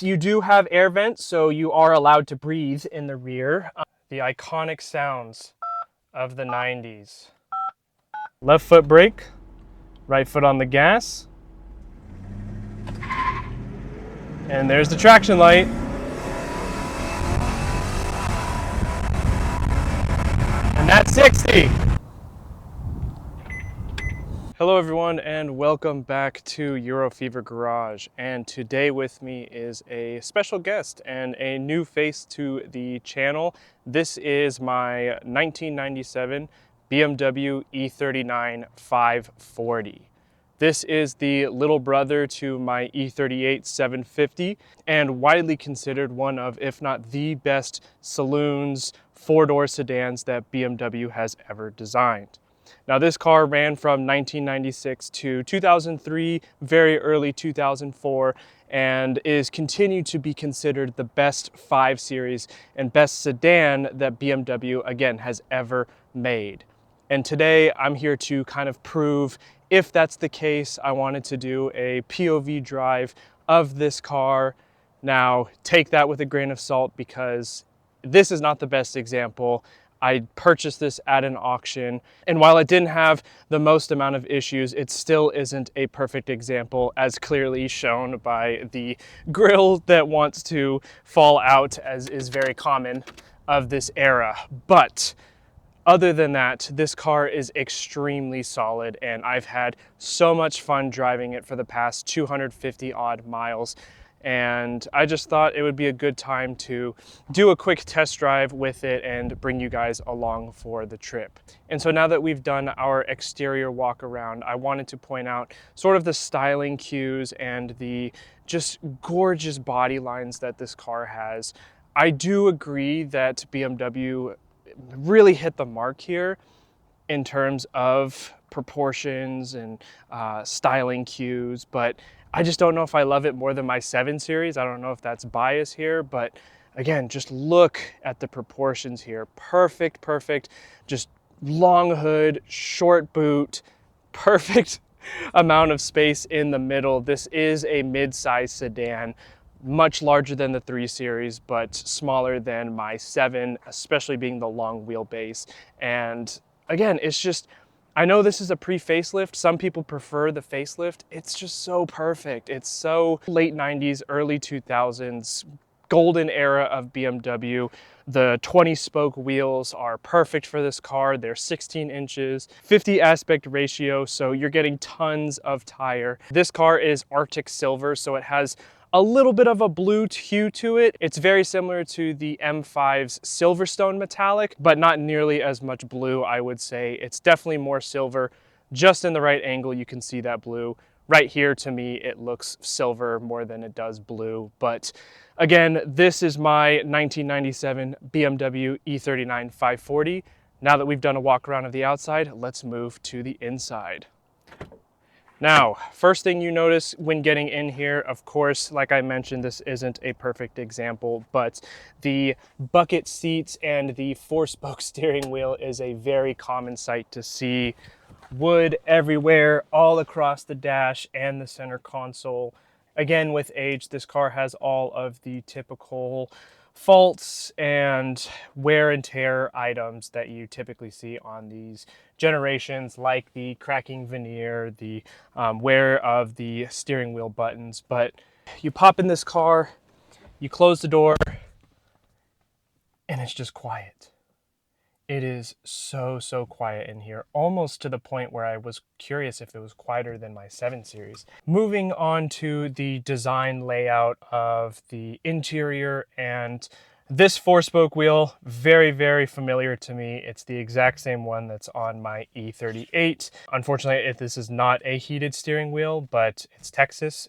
You do have air vents, so you are allowed to breathe in the rear. The iconic sounds of the 90s. Left foot brake, right foot on the gas. And there's the traction light. And that's 60. Hello everyone and welcome back to Eurofever Garage. And today with me is a special guest and a new face to the channel. This is my 1997 BMW E39 540. This is the little brother to my E38 750 and widely considered one of, if not the best saloons, four-door sedans that BMW has ever designed. Now this car ran from 1996 to 2003, very early 2004, and is continued to be considered the best 5 Series and best sedan that BMW, again, has ever made. And today I'm here to kind of prove if that's the case. I wanted to do a POV drive of this car. Now take that with a grain of salt because this is not the best example. I purchased this at an auction, and while it didn't have the most amount of issues, it still isn't a perfect example, as clearly shown by the grille that wants to fall out, as is very common of this era. But other than that, this car is extremely solid, and I've had so much fun driving it for the past 250 odd miles. And I just thought it would be a good time to do a quick test drive with it and bring you guys along for the trip. And so now that we've done our exterior walk around, I wanted to point out sort of the styling cues and the just gorgeous body lines that this car has. I do agree that BMW really hit the mark here in terms of proportions and styling cues, but I just don't know if I love it more than my 7 Series. I don't know if that's bias here, but again, just look at the proportions here. Perfect, just long hood, short boot, perfect amount of space in the middle. This is a mid-size sedan, much larger than the 3 Series, but smaller than my 7, especially being the long wheelbase. And again, it's just, I know this is a pre-facelift. Some people prefer the facelift. It's just so perfect. It's so late 90s, early 2000s, golden era of BMW. The 20-spoke wheels are perfect for this car. They're 16 inches, 50 aspect ratio, so you're getting tons of tire. This car is Arctic Silver, so it has a little bit of a blue hue to it. It's very similar to the M5's Silverstone metallic, but not nearly as much blue, I would say. It's definitely more silver. Just in the right angle, you can see that blue. Right here, to me, it looks silver more than it does blue. But again, this is my 1997 BMW E39 540. Now that we've done a walk around of the outside, let's move to the inside. Now, first thing you notice when getting in here, of course, like I mentioned, this isn't a perfect example, but the bucket seats and the 4-spoke steering wheel is a very common sight to see. Wood everywhere, all across the dash and the center console. Again, with age, this car has all of the typical faults and wear and tear items that you typically see on these generations, like the cracking veneer, the wear of the steering wheel buttons. But you pop in this car, you close the door, and it's just quiet. It is so quiet in here, almost to the point where I was curious if it was quieter than my 7 Series. Moving on to the design layout of the interior, and this 4-spoke wheel, very familiar to me. It's the exact same one that's on my E38. Unfortunately, this is not a heated steering wheel, but it's Texas.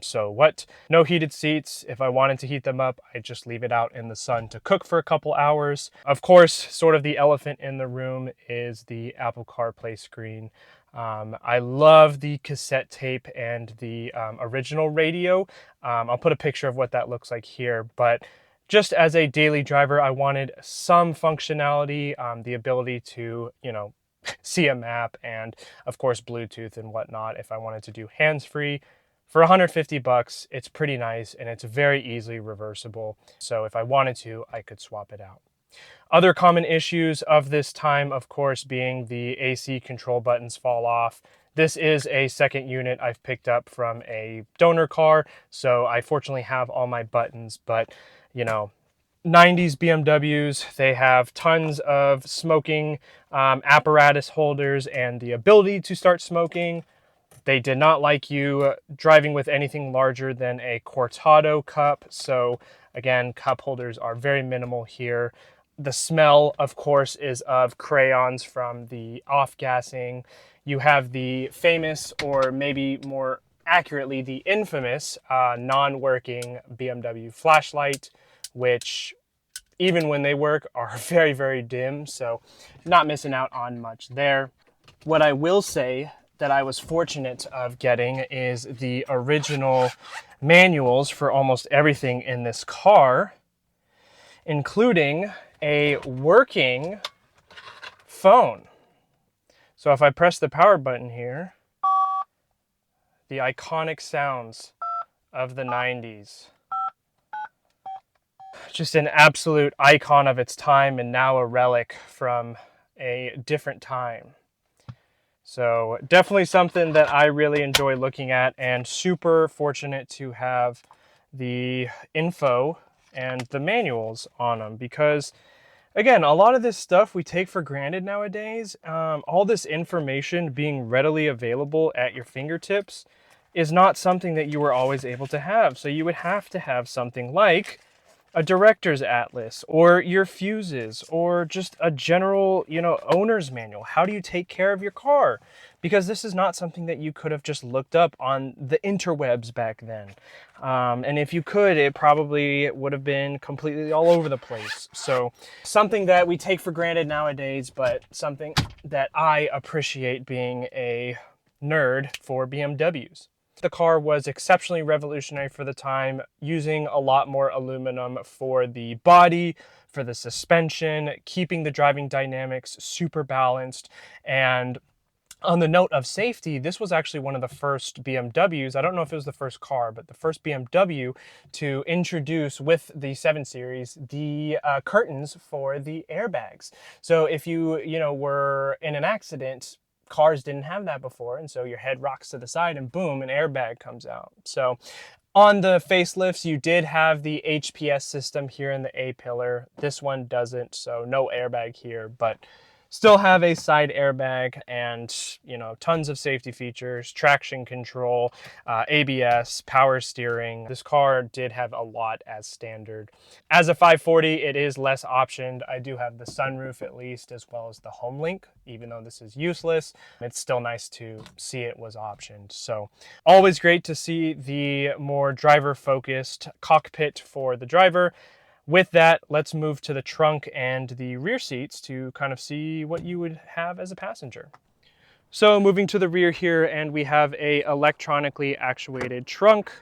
So what? No heated seats. If I wanted to heat them up, I just leave it out in the sun to cook for a couple hours. Of course, sort of the elephant in the room is the Apple CarPlay screen. I love the cassette tape and the original radio. I'll put a picture of what that looks like here, but just as a daily driver, I wanted some functionality, the ability to, see a map and, of course, Bluetooth and whatnot if I wanted to do hands-free. For 150 bucks, it's pretty nice and it's very easily reversible. So if I wanted to, I could swap it out. Other common issues of this time, of course, being the AC control buttons fall off. This is a second unit I've picked up from a donor car, so I fortunately have all my buttons, but you know, 90s BMWs, they have tons of smoking apparatus holders and the ability to start smoking. They did not like you driving with anything larger than a cortado cup. So again, cup holders are very minimal here. The smell, of course, is of crayons from the off-gassing. You have the famous, or maybe more accurately, the infamous non-working BMW flashlight, which even when they work are very, very dim. So not missing out on much there. What I will say that I was fortunate of getting is the original manuals for almost everything in this car, including a working phone. So if I press the power button here, the iconic sounds of the 90s. Just an absolute icon of its time and now a relic from a different time. So definitely something that I really enjoy looking at, and super fortunate to have the info and the manuals on them, because again, a lot of this stuff we take for granted nowadays. All this information being readily available at your fingertips is not something that you were always able to have. So you would have to have something like a director's atlas, or your fuses, or just a general, owner's manual. How do you take care of your car? Because this is not something that you could have just looked up on the interwebs back then. And if you could, it probably would have been completely all over the place. So something that we take for granted nowadays, but something that I appreciate being a nerd for BMWs. The car was exceptionally revolutionary for the time, using a lot more aluminum for the body, for the suspension, keeping the driving dynamics super balanced. And on the note of safety, this was actually one of the first BMWs, I don't know if it was the first car, but the first BMW to introduce with the 7 Series the curtains for the airbags. So if you were in an accident, cars didn't have that before, and so your head rocks to the side and boom, an airbag comes out. So on the facelifts, you did have the HPS system here in the A-pillar. This one doesn't, so no airbag here, but still have a side airbag and, tons of safety features, traction control, ABS, power steering. This car did have a lot as standard. As a 540, it is less optioned. I do have the sunroof at least, as well as the home link. Even though this is useless, it's still nice to see it was optioned. So always great to see the more driver-focused cockpit for the driver. With that, let's move to the trunk and the rear seats to kind of see what you would have as a passenger. So moving to the rear here, and we have a electronically actuated trunk.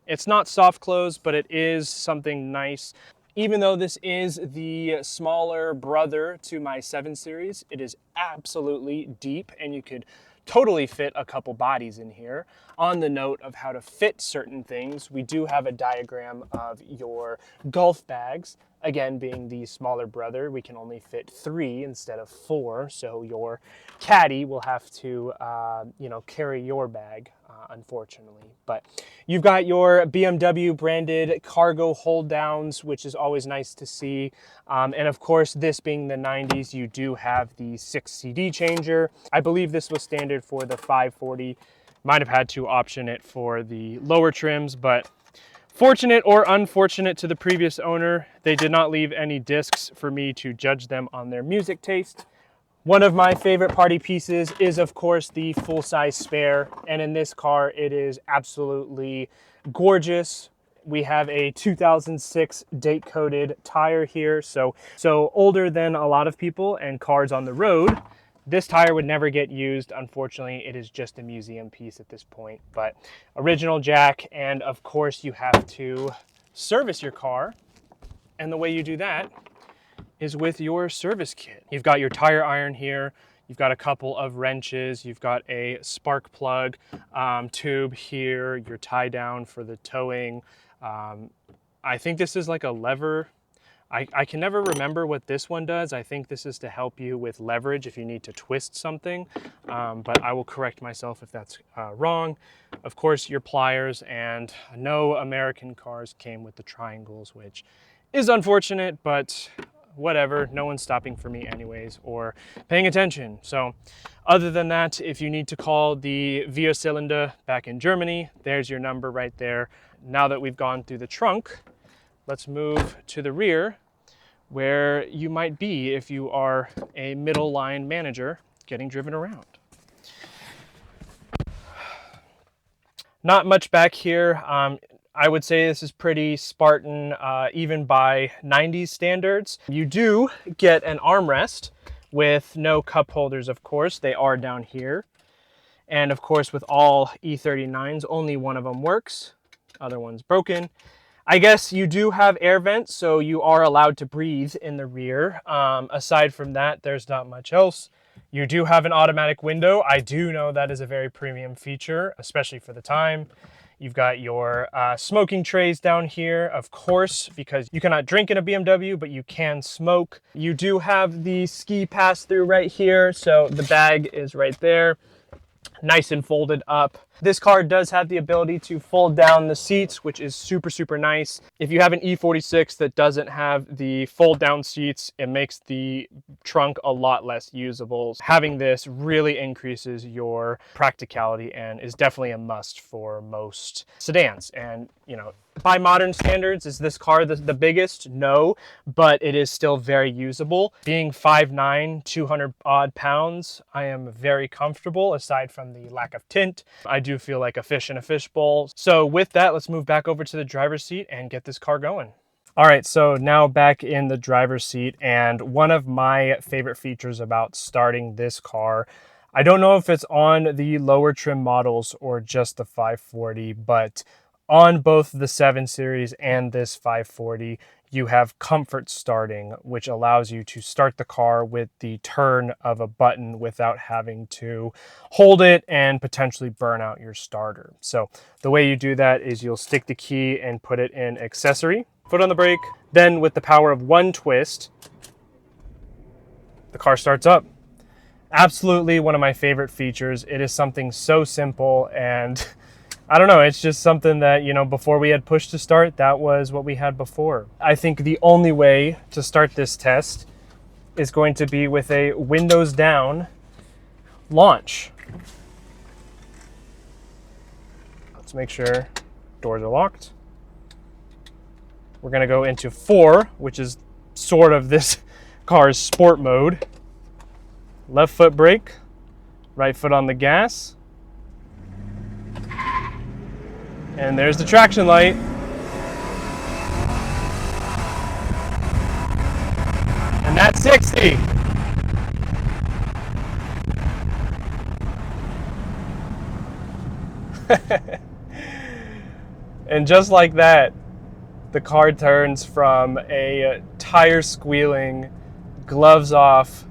It's not soft close, but it is something nice. Even though this is the smaller brother to my 7 Series, it is absolutely deep, and you could totally fit a couple bodies in here. On the note of how to fit certain things, we do have a diagram of your golf bags. Again, being the smaller brother, we can only fit 3 instead of 4, so your caddy will have to, carry your bag, unfortunately. But you've got your BMW branded cargo hold downs, which is always nice to see. And of course, this being the 90s, you do have the 6 CD changer. I believe this was standard for the 540. Might have had to option it for the lower trims, but fortunate or unfortunate to the previous owner, they did not leave any discs for me to judge them on their music taste. One of my favorite party pieces is, of course, the full-size spare, and in this car, it is absolutely gorgeous. We have a 2006 date-coded tire here, so older than a lot of people and cars on the road. This tire would never get used. Unfortunately, it is just a museum piece at this point, but original jack, and of course, you have to service your car, and the way you do that is with your service kit. You've got your tire iron here. You've got a couple of wrenches. You've got a spark plug tube here, your tie down for the towing. I think this is like a lever. I can never remember what this one does. I think this is to help you with leverage if you need to twist something, but I will correct myself if that's wrong. Of course, your pliers, and no American cars came with the triangles, which is unfortunate, but whatever. No one's stopping for me anyways or paying attention. So other than that, if you need to call the VIA cylinder back in Germany, there's your number right there. Now that we've gone through the trunk, let's move to the rear where you might be if you are a middle line manager getting driven around. Not much back here. I would say this is pretty Spartan, even by 90s standards. You do get an armrest with no cup holders, of course. They are down here. And of course, with all E39s, only one of them works. Other one's broken. I guess you do have air vents, so you are allowed to breathe in the rear. Aside from that, there's not much else. You do have an automatic window. I do know that is a very premium feature, especially for the time. You've got your smoking trays down here, of course, because you cannot drink in a BMW, but you can smoke. You do have the ski pass-through right here, so the bag is right there, nice and folded up. This car does have the ability to fold down the seats, which is super, super nice. If you have an E46 that doesn't have the fold down seats, it makes the trunk a lot less usable. Having this really increases your practicality and is definitely a must for most sedans. And, you know, by modern standards, is this car the biggest? No, but it is still very usable. Being 5'9", 200 odd pounds, I am very comfortable aside from the lack of tint. I do feel like a fish in a fishbowl. So with that, let's move back over to the driver's seat and get this car going. All right, so now back in the driver's seat, and one of my favorite features about starting this car, I don't know if it's on the lower trim models or just the 540, but on both the 7 Series and this 540, you have comfort starting, which allows you to start the car with the turn of a button without having to hold it and potentially burn out your starter. So the way you do that is you'll stick the key and put it in accessory, foot on the brake, then with the power of one twist, the car starts up. Absolutely one of my favorite features. It is something so simple, and I don't know, it's just something that, you know, before we had push to start, that was what we had before. I think the only way to start this test is going to be with a windows down launch. Let's make sure doors are locked. We're gonna go into 4, which is sort of this car's sport mode. Left foot brake, right foot on the gas. And there's the traction light. And that's 60. And just like that, the car turns from a tire squealing, gloves off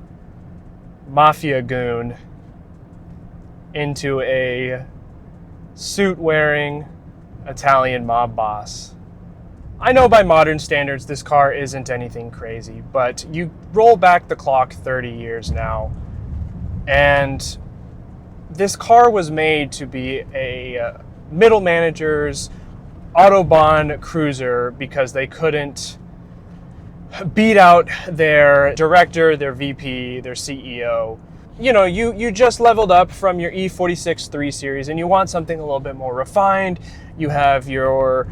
mafia goon into a suit wearing Italian mob boss. I know by modern standards this car isn't anything crazy, but you roll back the clock 30 years now, and this car was made to be a middle manager's autobahn cruiser because they couldn't beat out their director, their VP, their CEO. You know, you just leveled up from your E46 3 Series and you want something a little bit more refined. You have your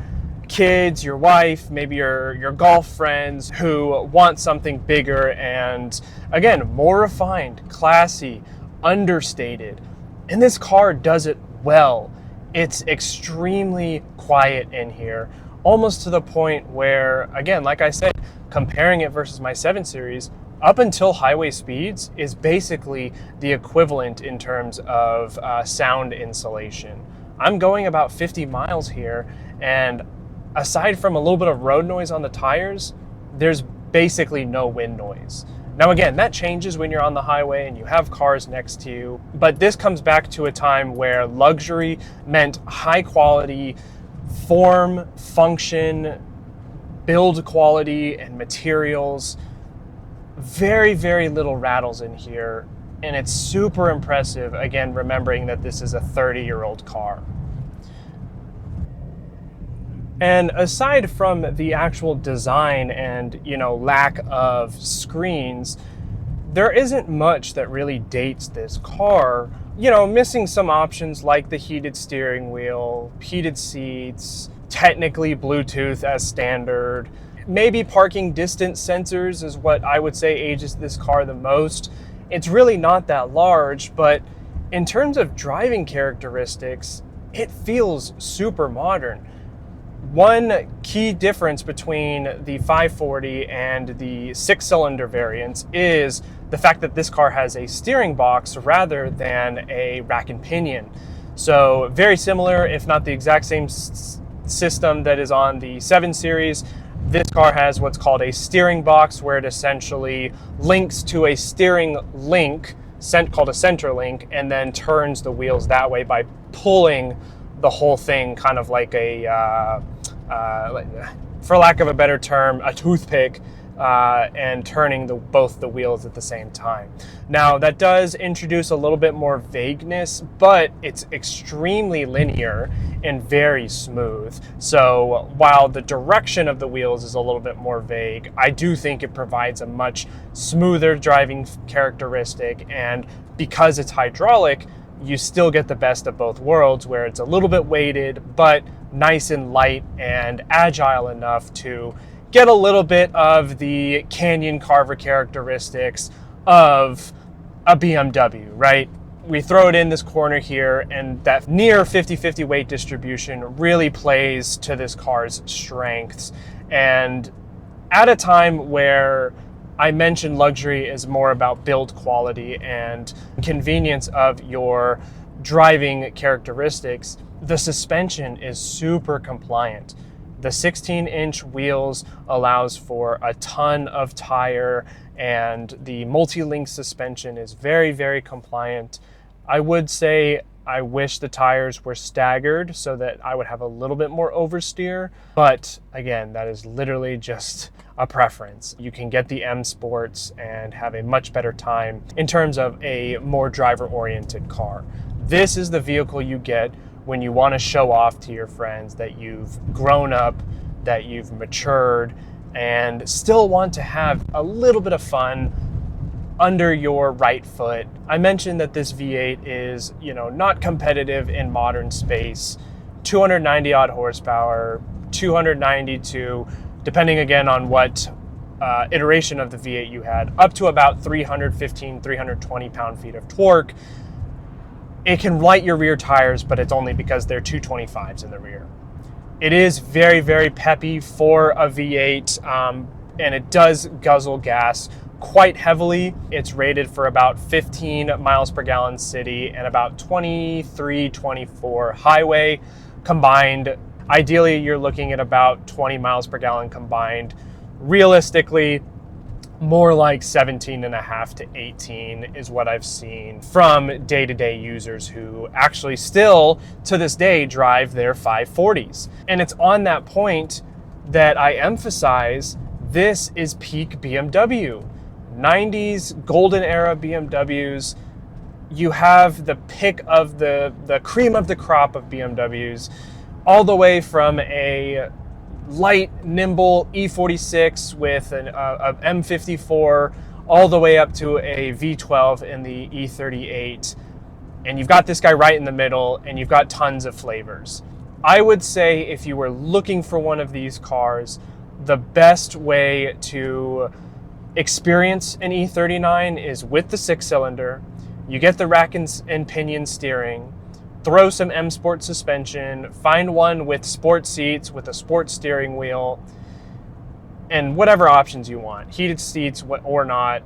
kids, your wife, maybe your golf friends who want something bigger and, again, more refined, classy, understated. And this car does it well. It's extremely quiet in here, almost to the point where, again, like I said, comparing it versus my 7 Series, up until highway speeds is basically the equivalent in terms of sound insulation. I'm going about 50 miles here, and aside from a little bit of road noise on the tires, there's basically no wind noise. Now again, that changes when you're on the highway and you have cars next to you, but this comes back to a time where luxury meant high quality, form, function, build quality, and materials. Very, very little rattles in here, and it's super impressive, again, remembering that this is a 30-year-old car. And aside from the actual design and, lack of screens, there isn't much that really dates this car. Missing some options like the heated steering wheel, heated seats, technically Bluetooth as standard. Maybe parking distance sensors is what I would say ages this car the most. It's really not that large, but in terms of driving characteristics, it feels super modern. One key difference between the 540 and the 6-cylinder variants is the fact that this car has a steering box rather than a rack and pinion. So very similar, if not the exact same system that is on the 7 Series. This car has what's called a steering box, where it essentially links to a steering link called a center link, and then turns the wheels that way by pulling the whole thing kind of like for lack of a better term, a toothpick, and turning both the wheels at the same time. Now, that does introduce a little bit more vagueness, but it's extremely linear and very smooth. So while the direction of the wheels is a little bit more vague, I do think it provides a much smoother driving characteristic, and because it's hydraulic, you still get the best of both worlds, where it's a little bit weighted, but nice and light and agile enough to get a little bit of the canyon carver characteristics of a BMW, right? We throw it in this corner here, and that near 50-50 weight distribution really plays to this car's strengths. And at a time where I mentioned luxury is more about build quality and convenience of your driving characteristics, the suspension is super compliant. The 16-inch wheels allows for a ton of tire, and the multi-link suspension is very, very compliant. I would say I wish the tires were staggered so that I would have a little bit more oversteer, but again, that is literally just a preference. You can get the M Sports and have a much better time in terms of a more driver-oriented car. This is the vehicle you get when you want to show off to your friends that you've grown up, that you've matured, and still want to have a little bit of fun under your right foot. I mentioned that this V8 is, not competitive in modern space. 290 odd horsepower, 292, depending again on what iteration of the V8 you had, up to about 315, 320 pound-feet of torque. It can light your rear tires, but it's only because they're 225s in the rear. It is very, very peppy for a V8, and it does guzzle gas quite heavily. It's rated for about 15 miles per gallon city and about 23, 24 highway combined. Ideally, you're looking at about 20 miles per gallon combined. Realistically, more like 17.5 to 18 is what I've seen from day-to-day users who actually still, to this day, drive their 540s. And it's on that point that I emphasize this is peak BMW. 90s, golden era BMWs. You have the pick of the cream of the crop of BMWs, all the way from a light, nimble E46 with an M54, all the way up to a V12 in the E38. And you've got this guy right in the middle, and you've got tons of flavors. I would say if you were looking for one of these cars, the best way to experience an E39 is with the 6-cylinder. You get the rack and pinion steering, throw some M Sport suspension, find one with sport seats, with a sport steering wheel, and whatever options you want, heated seats or not.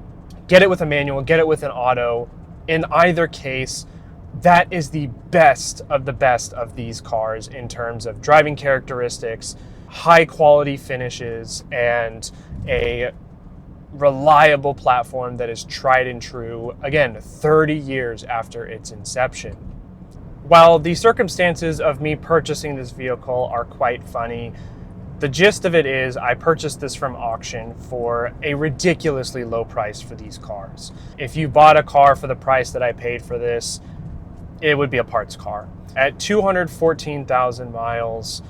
Get it with a manual, get it with an auto. In either case, that is the best of these cars in terms of driving characteristics, high quality finishes, and a reliable platform that is tried and true, again, 30 years after its inception. While the circumstances of me purchasing this vehicle are quite funny, the gist of it is I purchased this from auction for a ridiculously low price for these cars. If you bought a car for the price that I paid for this, it would be a parts car. At 214,000 miles,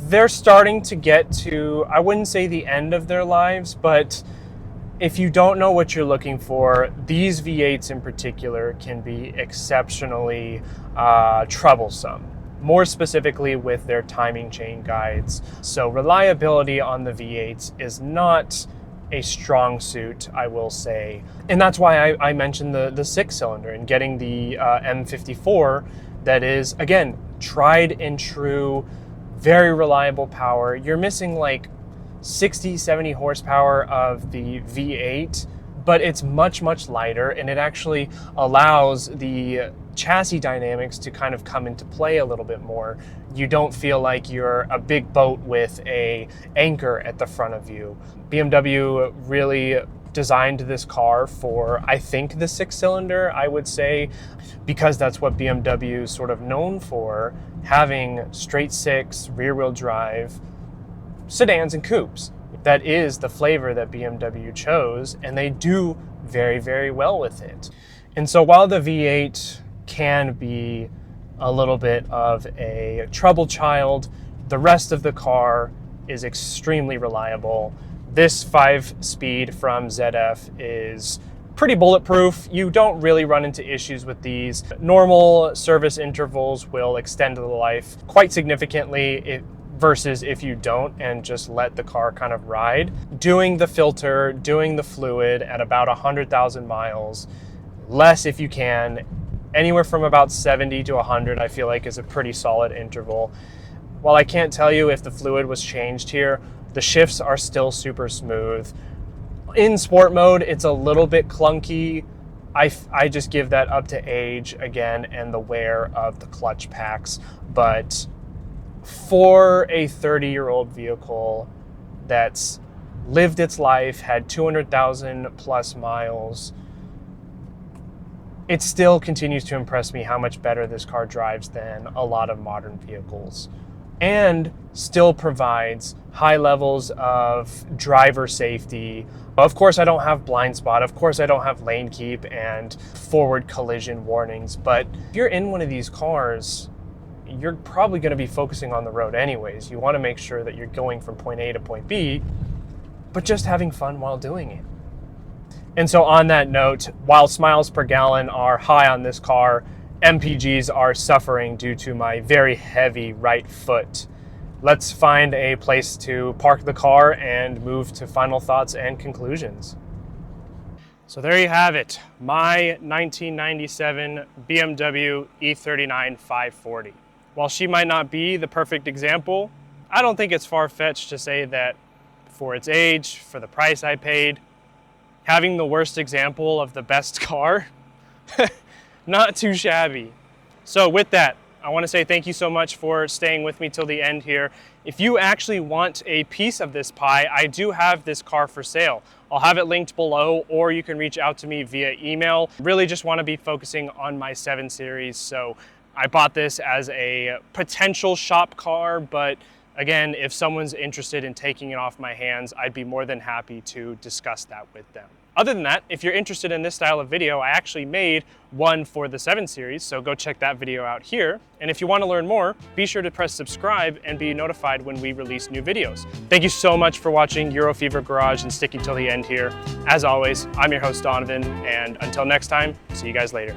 they're starting to get to, I wouldn't say the end of their lives, but if you don't know what you're looking for, these V8s in particular can be exceptionally troublesome. More specifically with their timing chain guides. So reliability on the V8s is not a strong suit, I will say. And that's why I mentioned the 6-cylinder and getting the M54 that is, again, tried and true, very reliable power. You're missing like 60, 70 horsepower of the V8, but it's much, much lighter, and it actually allows the chassis dynamics to kind of come into play a little bit more. You don't feel like you're a big boat with an anchor at the front of you. BMW really designed this car for, I think, the 6-cylinder, I would say, because that's what BMW is sort of known for, having straight six, rear-wheel drive sedans and coupes. That is the flavor that BMW chose, and they do very, very well with it. And so while the V8 can be a little bit of a trouble child, the rest of the car is extremely reliable. This 5-speed from ZF is pretty bulletproof. You don't really run into issues with these. Normal service intervals will extend the life quite significantly versus if you don't and just let the car kind of ride. Doing the filter, doing the fluid at about 100,000 miles, less if you can, anywhere from about 70 to 100 I feel like is a pretty solid interval. While I can't tell you if the fluid was changed here, the shifts are still super smooth. In sport mode, it's a little bit clunky. I just give that up to age again and the wear of the clutch packs, but for a 30-year-old vehicle that's lived its life, had 200,000 plus miles, it still continues to impress me how much better this car drives than a lot of modern vehicles, and still provides high levels of driver safety. Of course, I don't have blind spot. Of course, I don't have lane keep and forward collision warnings, but if you're in one of these cars, you're probably going to be focusing on the road anyways. You want to make sure that you're going from point A to point B, but just having fun while doing it. And so on that note, while miles per gallon are high on this car, MPGs are suffering due to my very heavy right foot. Let's find a place to park the car and move to final thoughts and conclusions. So there you have it, my 1997 BMW E39 540. While she might not be the perfect example, I don't think it's far-fetched to say that for its age, for the price I paid, having the worst example of the best car, not too shabby. So with that, I want to say thank you so much for staying with me till the end here. If you actually want a piece of this pie, I do have this car for sale. I'll have it linked below, or you can reach out to me via email. Really just want to be focusing on my 7 Series, so I bought this as a potential shop car, but again, if someone's interested in taking it off my hands, I'd be more than happy to discuss that with them. Other than that, if you're interested in this style of video, I actually made one for the 7 Series, so go check that video out here. And if you want to learn more, be sure to press subscribe and be notified when we release new videos. Thank you so much for watching Eurofever Garage and sticking till the end here. As always, I'm your host Donovan, and until next time, see you guys later.